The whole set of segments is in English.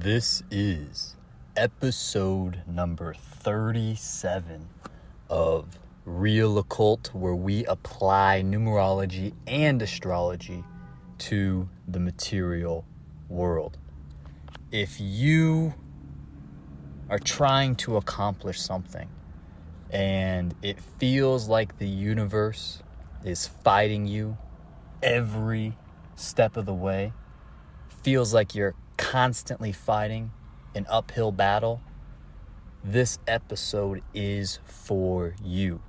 This is episode number 37 of Real Occult, where we apply numerology and astrology to the material world. If you are trying to accomplish something and it feels like the universe is fighting you every step of the way, feels like you're constantly fighting an uphill battle, this episode is for you.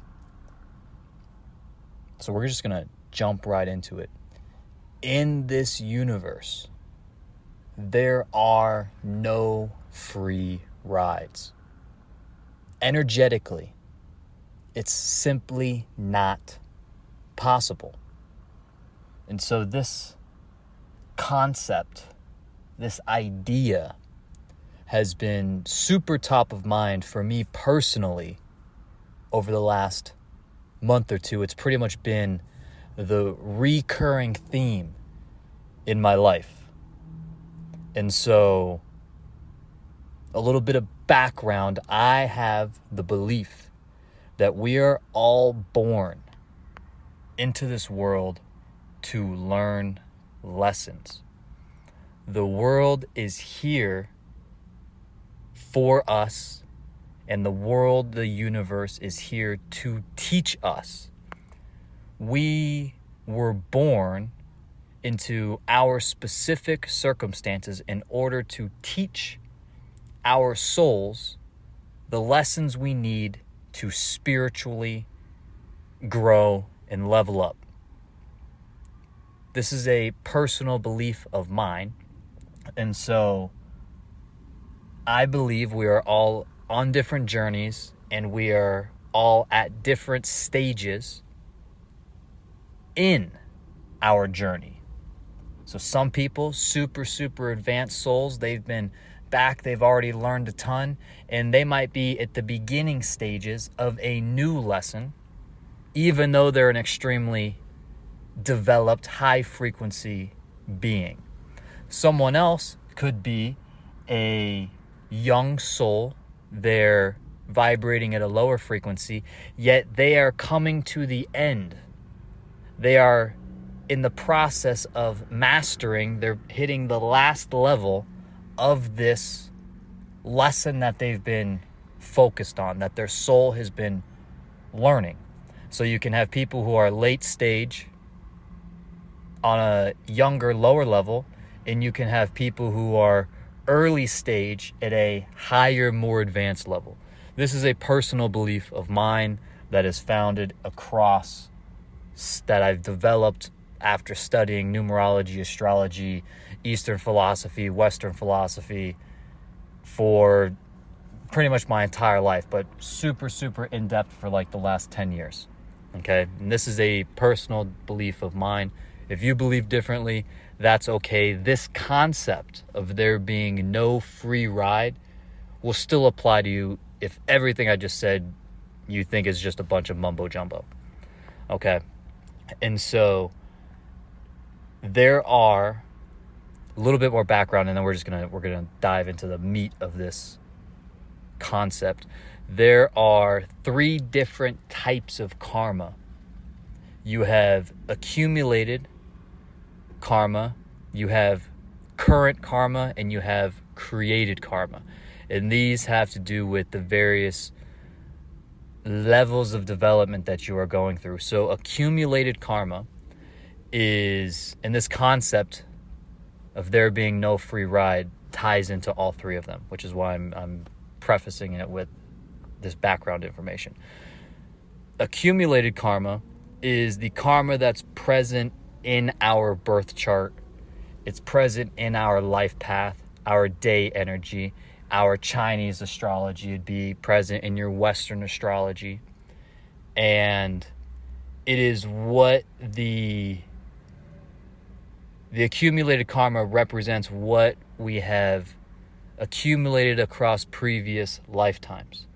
So we're just going to jump right into it. In this universe, there are no free rides. Energetically, it's simply not possible. And so this concept, this idea, has been super top of mind for me personally over the last month or two. It's pretty much been the recurring theme in my life. And so, a little bit of background, I have the belief that we are all born into this world to learn lessons. The world is here for us, and the world, the universe, is here to teach us. We were born into our specific circumstances in order to teach our souls the lessons we need to spiritually grow and level up. This is a personal belief of mine, and so I believe we are all on different journeys and we are all at different stages in our journey. So some people, super advanced souls, they've been back, they've already learned a ton, and they might be at the beginning stages of a new lesson, even though they're an extremely developed, high frequency being. Someone else could be a young soul, they're vibrating at a lower frequency, yet they are coming to the end. They are in the process of mastering, they're hitting the last level of this lesson that they've been focused on, that their soul has been learning. So you can have people who are late stage on a younger, lower level, and you can have people who are early stage at a higher, more advanced level. This is a personal belief of mine that is founded across, that I've developed after studying numerology, astrology, Eastern philosophy, Western philosophy for pretty much my entire life, but super in-depth for like the last 10 years. Okay? And this is a personal belief of mine. If you believe differently, that's okay. This concept of there being no free ride will still apply to you if everything I just said you think is just a bunch of mumbo jumbo. Okay? And so there are a little bit more background, and then we're gonna dive into the meat of this concept. There are 3 different types of karma. You have accumulated karma, you have current karma, and you have created karma. And these have to do with the various levels of development that you are going through. So accumulated karma is, and this concept of there being no free ride ties into all 3 of them, which is why I'm prefacing it with this background information. Accumulated karma is the karma that's present in our birth chart. It's present in our life path, our day energy, our Chinese astrology would be present in your Western astrology. And it is what the accumulated karma represents what we have accumulated across previous lifetimes.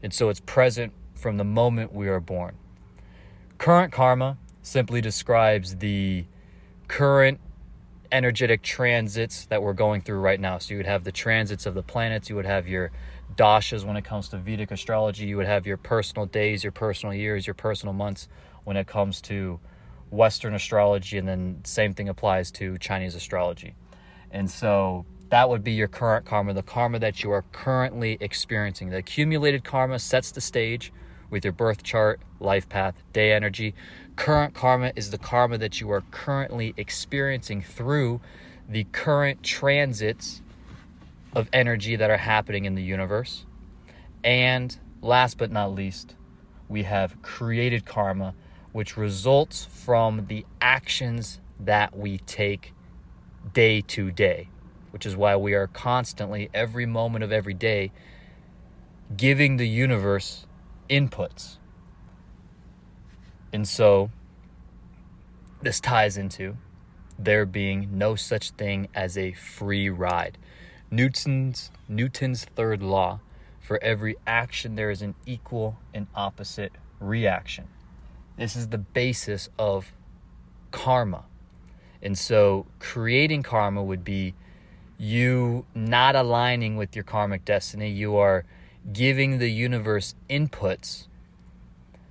And so it's present from the moment we are born. Current karma simply describes the current energetic transits that we're going through right now. So you would have the transits of the planets, you would have your dashas when it comes to Vedic astrology, you would have your personal days, your personal years, your personal months when it comes to Western astrology, and then same thing applies to Chinese astrology. And so that would be your current karma, the karma that you are currently experiencing. The accumulated karma sets the stage with your birth chart, life path, day energy. Current karma is the karma that you are currently experiencing through the current transits of energy that are happening in the universe. And last but not least, we have created karma, which results from the actions that we take day to day, which is why we are constantly, every moment of every day, giving the universe inputs. And so this ties into there being no such thing as a free ride. Newton's third law: for every action there is an equal and opposite reaction. This is the basis of karma. And so creating karma would be you not aligning with your karmic destiny. You are giving the universe inputs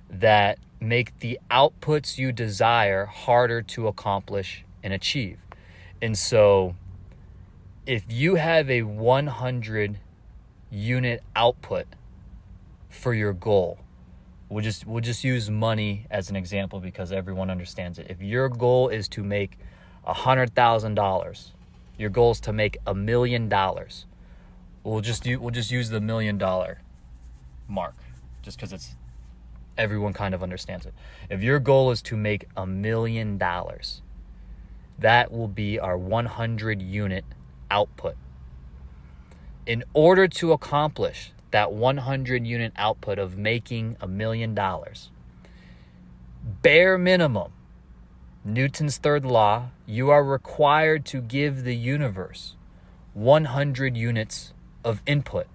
that make the outputs you desire harder to accomplish and achieve. And so if you have a 100 unit output for your goal, we'll just use money as an example because everyone understands it. If your goal is to make $100,000, your goal is to make $1 million. We'll just use the $1 million mark, just because it's everyone kind of understands it. If your goal is to make $1 million, that will be our 100 unit output. In order to accomplish that 100 unit output of making $1 million, bare minimum, Newton's third law, you are required to give the universe 100 units of input.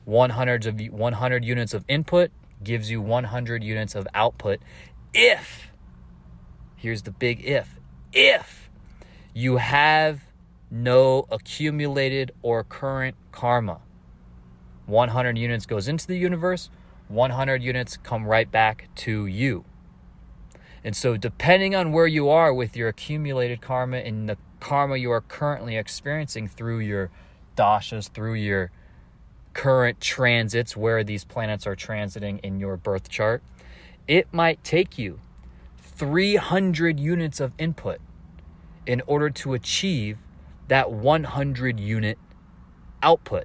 100 units of input gives you 100 units of output if, here's the big if you have no accumulated or current karma. 100 units goes into the universe, 100 units come right back to you. And so depending on where you are with your accumulated karma and the karma you are currently experiencing through your dashas, through your current transits, where these planets are transiting in your birth chart, it might take you 300 units of input in order to achieve that 100 unit output.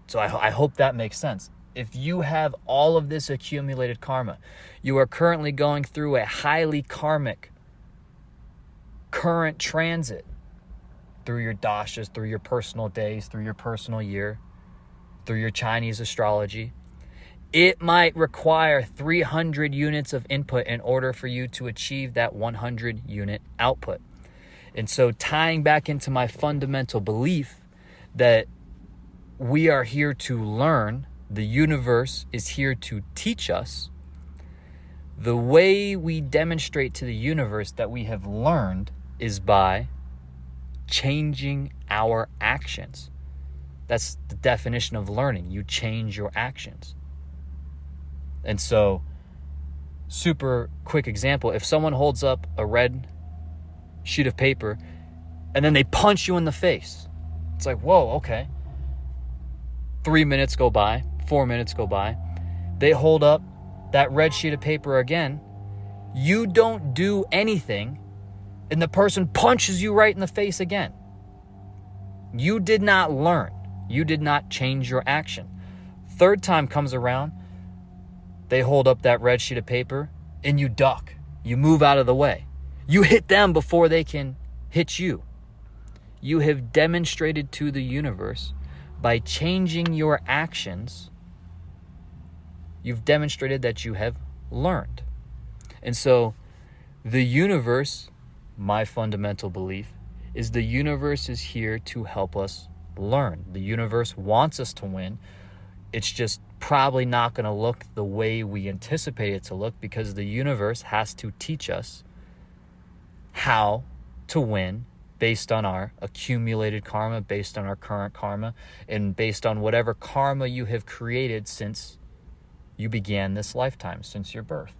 So I hope that makes sense. If you have all of this accumulated karma, you are currently going through a highly karmic current transit through your dashas, through your personal days, through your personal year, through your Chinese astrology, it might require 300 units of input in order for you to achieve that 100 unit output. And so tying back into my fundamental belief that we are here to learn, the universe is here to teach us, the way we demonstrate to the universe that we have learned is by changing our actions. That's the definition of learning. You change your actions. And so, super quick example, if someone holds up a red sheet of paper and then they punch you in the face, it's like, whoa, okay. 3 minutes go by, 4 minutes go by. They hold up that red sheet of paper again. You don't do anything, and the person punches you right in the face again. You did not learn. You did not change your action. Third time comes around, they hold up that red sheet of paper, and you duck. You move out of the way. You hit them before they can hit you. You have demonstrated to the universe by changing your actions, you've demonstrated that you have learned. And so the universe, my fundamental belief, is the universe is here to help us learn. The universe wants us to win. It's just probably not going to look the way we anticipate it to look because the universe has to teach us how to win based on our accumulated karma, based on our current karma, and based on whatever karma you have created since you began this lifetime, since your birth.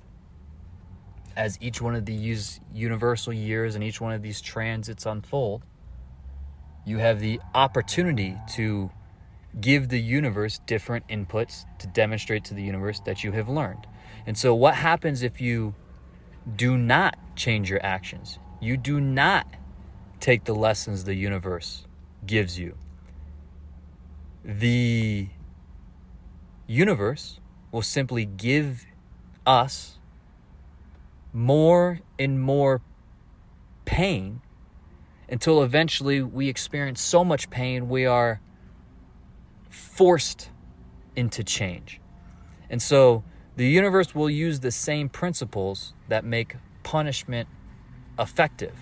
As each one of these universal years and each one of these transits unfold, you have the opportunity to give the universe different inputs to demonstrate to the universe that you have learned. And so what happens if you do not change your actions? You do not take the lessons the universe gives you. The universe will simply give us more and more pain until eventually we experience so much pain we are forced into change. And so the universe will use the same principles that make punishment effective.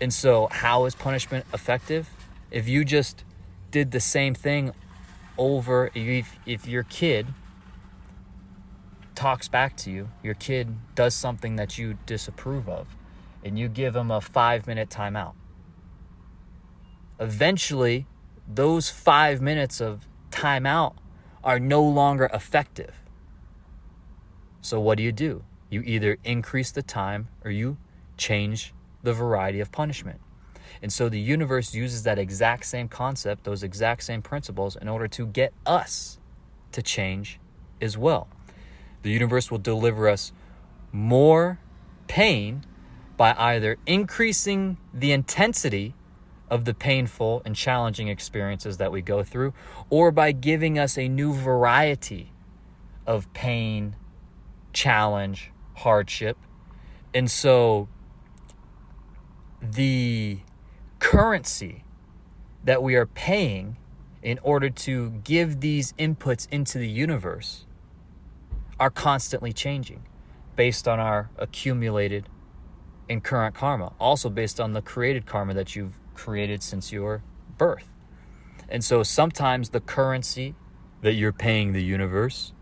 And so how is punishment effective? If you just did the same thing over, if your kid talks back to you, your kid does something that you disapprove of, and you give them a 5-minute timeout, eventually those 5 minutes of timeout are no longer effective. So what do? You either increase the time or you change the variety of punishment. And so the universe uses that exact same concept, those exact same principles, in order to get us to change as well. The universe will deliver us more pain by either increasing the intensity of the painful and challenging experiences that we go through, or by giving us a new variety of pain, challenge, hardship. And so the currency that we are paying in order to give these inputs into the universe are constantly changing based on our accumulated and current karma, also based on the created karma that you've created since your birth. And so sometimes the currency that you're paying the universe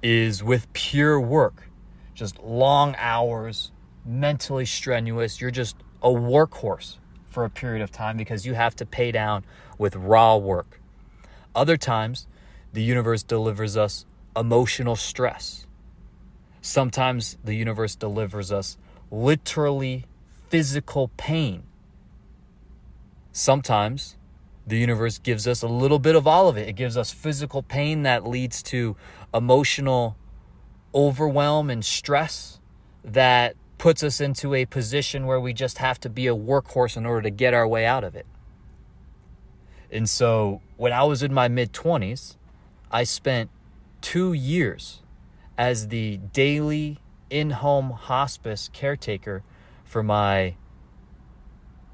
is with pure work, just long hours, mentally strenuous. You're just a workhorse for a period of time because you have to pay down with raw work. Other times, the universe delivers us emotional stress. Sometimes the universe delivers us literally physical pain. Sometimes the universe gives us a little bit of all of it. It gives us physical pain that leads to emotional overwhelm and stress that puts us into a position where we just have to be a workhorse in order to get our way out of it. And so when I was in my mid-20s, I spent 2 years as the daily in-home hospice caretaker for my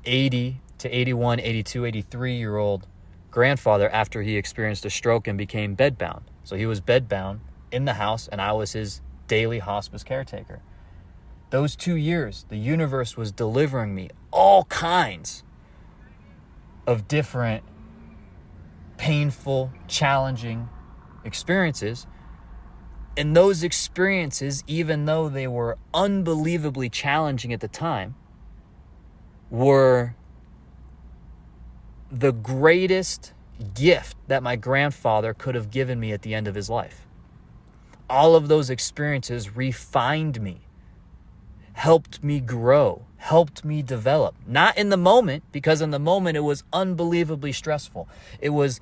80 to 81, 82, 83-year-old grandfather after he experienced a stroke and became bedbound. So he was bedbound in the house, and I was his daily hospice caretaker. Those 2 years, the universe was delivering me all kinds of different painful, challenging experiences. And those experiences, even though they were unbelievably challenging at the time, were the greatest gift that my grandfather could have given me at the end of his life. All of those experiences refined me, helped me grow, helped me develop. Not in the moment, because in the moment it was unbelievably stressful. It was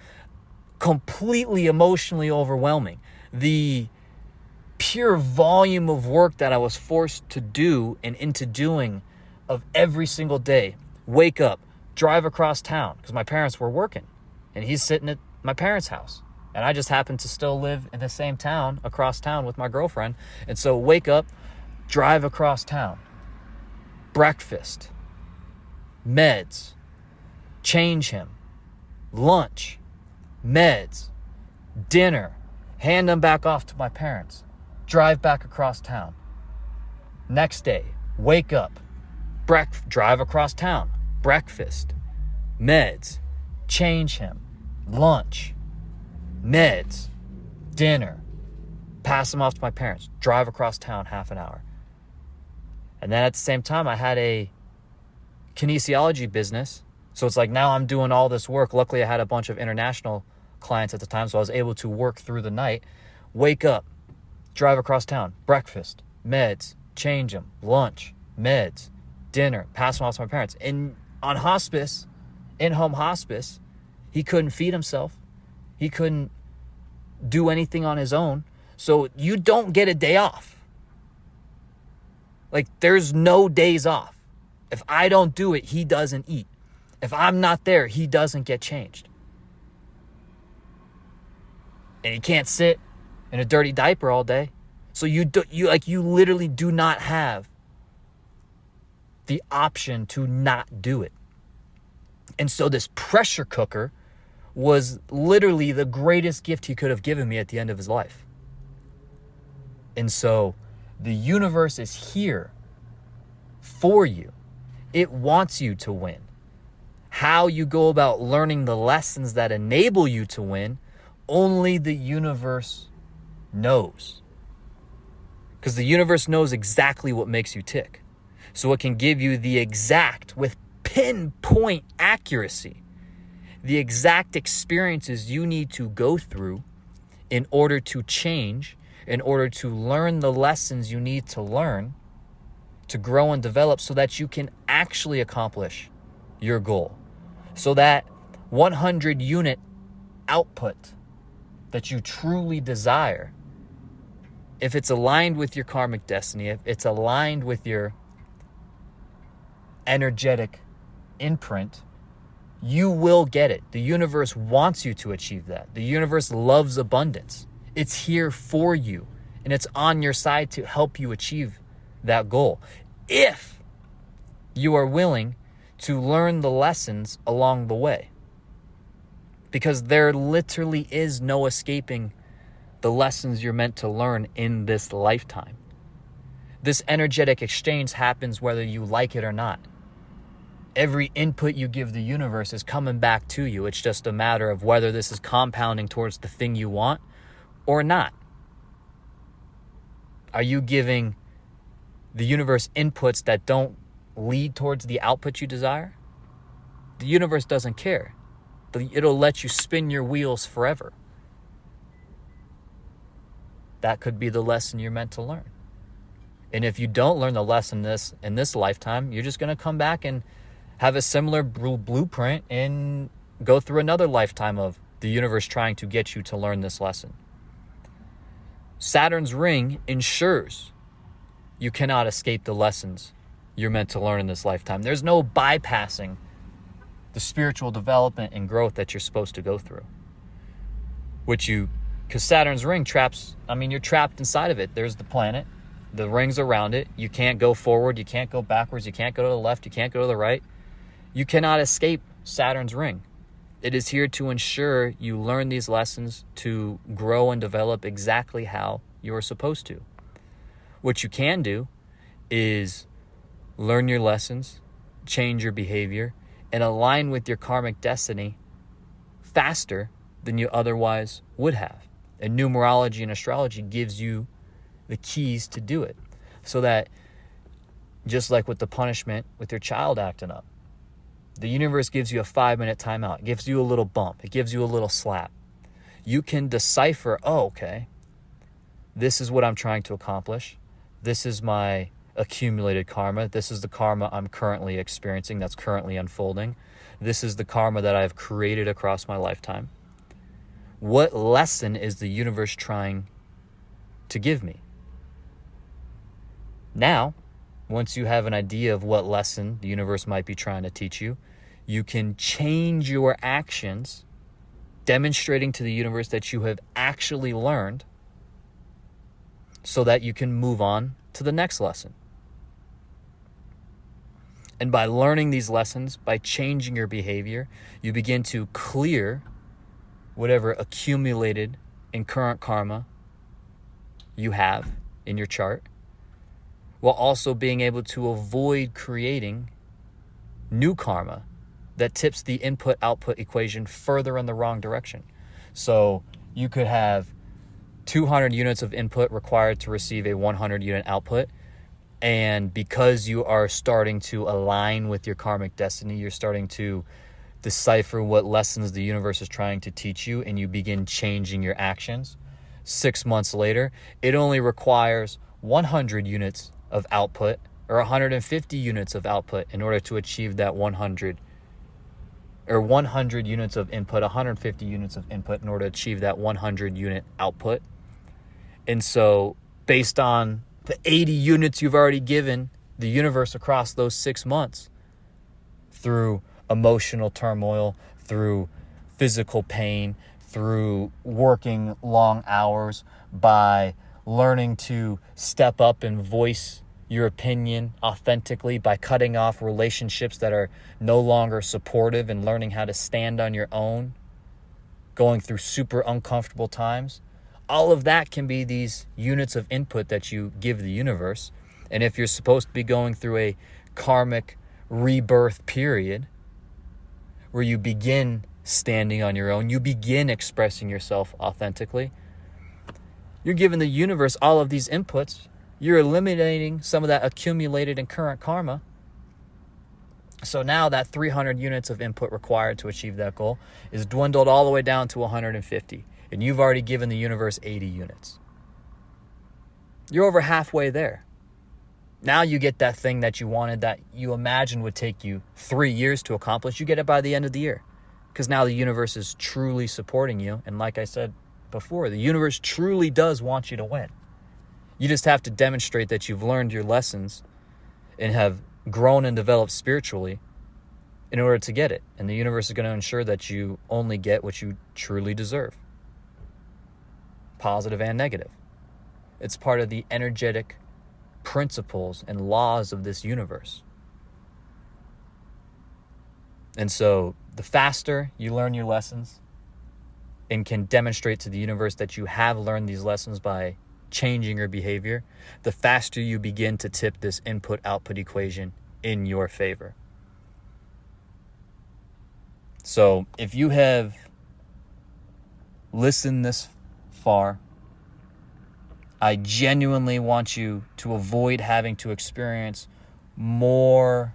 completely emotionally overwhelming. The pure volume of work that I was forced to do and into doing of every single day. Wake up, drive across town, because my parents were working, and he's sitting at my parents' house. And I just happened to still live in the same town, across town with my girlfriend. And so wake up, drive across town, breakfast, meds, change him, lunch, meds, dinner, hand him back off to my parents, drive back across town. Next day, wake up, drive across town, breakfast, meds, change him, lunch, meds, dinner, pass him off to my parents, drive across town half an hour. And then at the same time, I had a kinesiology business. So it's like now I'm doing all this work. Luckily, I had a bunch of international clients at the time, so I was able to work through the night, wake up, drive across town, breakfast, meds, change them, lunch, meds, dinner, pass them off to my parents. And on hospice, in-home hospice, he couldn't feed himself. He couldn't do anything on his own. So you don't get a day off. Like, there's no days off. If I don't do it, he doesn't eat. If I'm not there, he doesn't get changed. And he can't sit in a dirty diaper all day. So you literally do not have the option to not do it. And so this pressure cooker was literally the greatest gift he could have given me at the end of his life. And so the universe is here for you. It wants you to win. How you go about learning the lessons that enable you to win, only the universe knows. Because the universe knows exactly what makes you tick. So it can give you the exact, with pinpoint accuracy, the exact experiences you need to go through in order to change, in order to learn the lessons you need to learn to grow and develop so that you can actually accomplish your goal. So that 100 unit output that you truly desire, if it's aligned with your karmic destiny, if it's aligned with your energetic imprint, you will get it. The universe wants you to achieve that. The universe loves abundance. It's here for you, and it's on your side to help you achieve that goal. If you are willing to learn the lessons along the way. Because there literally is no escaping the lessons you're meant to learn in this lifetime. This energetic exchange happens whether you like it or not. Every input you give the universe is coming back to you. It's just a matter of whether this is compounding towards the thing you want or not. Are you giving the universe inputs that don't lead towards the output you desire? The universe doesn't care. It'll let you spin your wheels forever. That could be the lesson you're meant to learn. And if you don't learn the lesson in this lifetime, you're just going to come back and have a similar blueprint and go through another lifetime of the universe trying to get you to learn this lesson. Saturn's ring ensures you cannot escape the lessons you're meant to learn in this lifetime. There's no bypassing the spiritual development and growth that you're supposed to go through. Because Saturn's ring you're trapped inside of it. There's the planet, the rings around it. You can't go forward, you can't go backwards, you can't go to the left, you can't go to the right. You cannot escape Saturn's ring. It is here to ensure you learn these lessons to grow and develop exactly how you're supposed to. What you can do is learn your lessons, change your behavior, and align with your karmic destiny faster than you otherwise would have. And numerology and astrology gives you the keys to do it. So that, just like with the punishment with your child acting up, the universe gives you a 5-minute timeout. It gives you a little bump. It gives you a little slap. You can decipher, okay, this is what I'm trying to accomplish. This is my accumulated karma. This is the karma I'm currently experiencing that's currently unfolding. This is the karma that I've created across my lifetime. What lesson is the universe trying to give me? Now, once you have an idea of what lesson the universe might be trying to teach you, you can change your actions, demonstrating to the universe that you have actually learned, so that you can move on to the next lesson. And by learning these lessons, by changing your behavior, you begin to clear whatever accumulated in current karma you have in your chart, while also being able to avoid creating new karma that tips the input-output equation further in the wrong direction. So you could have 200 units of input required to receive a 100 unit output. And because you are starting to align with your karmic destiny, you're starting to decipher what lessons the universe is trying to teach you, and you begin changing your actions. 6 months later, it only requires 100 units of output or 150 units of output in order to achieve that 100 units of input, 150 units of input in order to achieve that 100 unit output. And so based on the 80 units you've already given the universe across those 6 months, through emotional turmoil, through physical pain, through working long hours, by learning to step up and voice your opinion authentically, by cutting off relationships that are no longer supportive and learning how to stand on your own, going through super uncomfortable times. All of that can be these units of input that you give the universe. And if you're supposed to be going through a karmic rebirth period where you begin standing on your own, you begin expressing yourself authentically, you're giving the universe all of these inputs. You're eliminating some of that accumulated and current karma. So now that 300 units of input required to achieve that goal is dwindled all the way down to 150. And you've already given the universe 80 units. You're over halfway there. Now you get that thing that you wanted, that you imagined would take you 3 years to accomplish. You get it by the end of the year. Because now the universe is truly supporting you. And like I said before, the universe truly does want you to win. You just have to demonstrate that you've learned your lessons and have grown and developed spiritually in order to get it. And the universe is going to ensure that you only get what you truly deserve. Positive and negative. It's part of the energetic principles and laws of this universe. And so the faster you learn your lessons and can demonstrate to the universe that you have learned these lessons by changing your behavior, the faster you begin to tip this input-output equation in your favor. So if you have listened this far, I genuinely want you to avoid having to experience more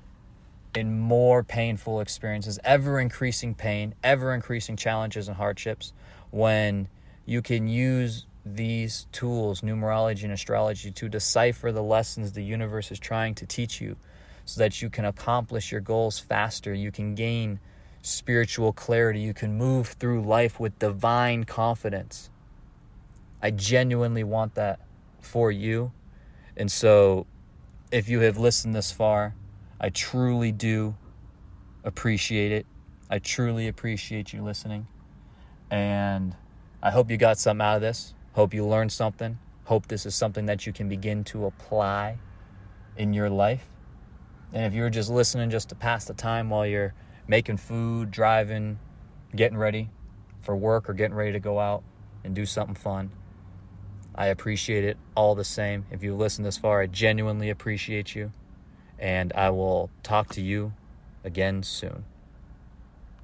and more painful experiences, ever-increasing pain, ever-increasing challenges and hardships, when you can use these tools, numerology and astrology, to decipher the lessons the universe is trying to teach you so that you can accomplish your goals faster. You can gain spiritual clarity. You can move through life with divine confidence. I genuinely want that for you. And so if you have listened this far, I truly do appreciate it. I truly appreciate you listening. And I hope you got something out of this. Hope you learned something. Hope this is something that you can begin to apply in your life. And if you're just listening just to pass the time while you're making food, driving, getting ready for work, or getting ready to go out and do something fun, I appreciate it all the same. If you listen this far, I genuinely appreciate you. And I will talk to you again soon.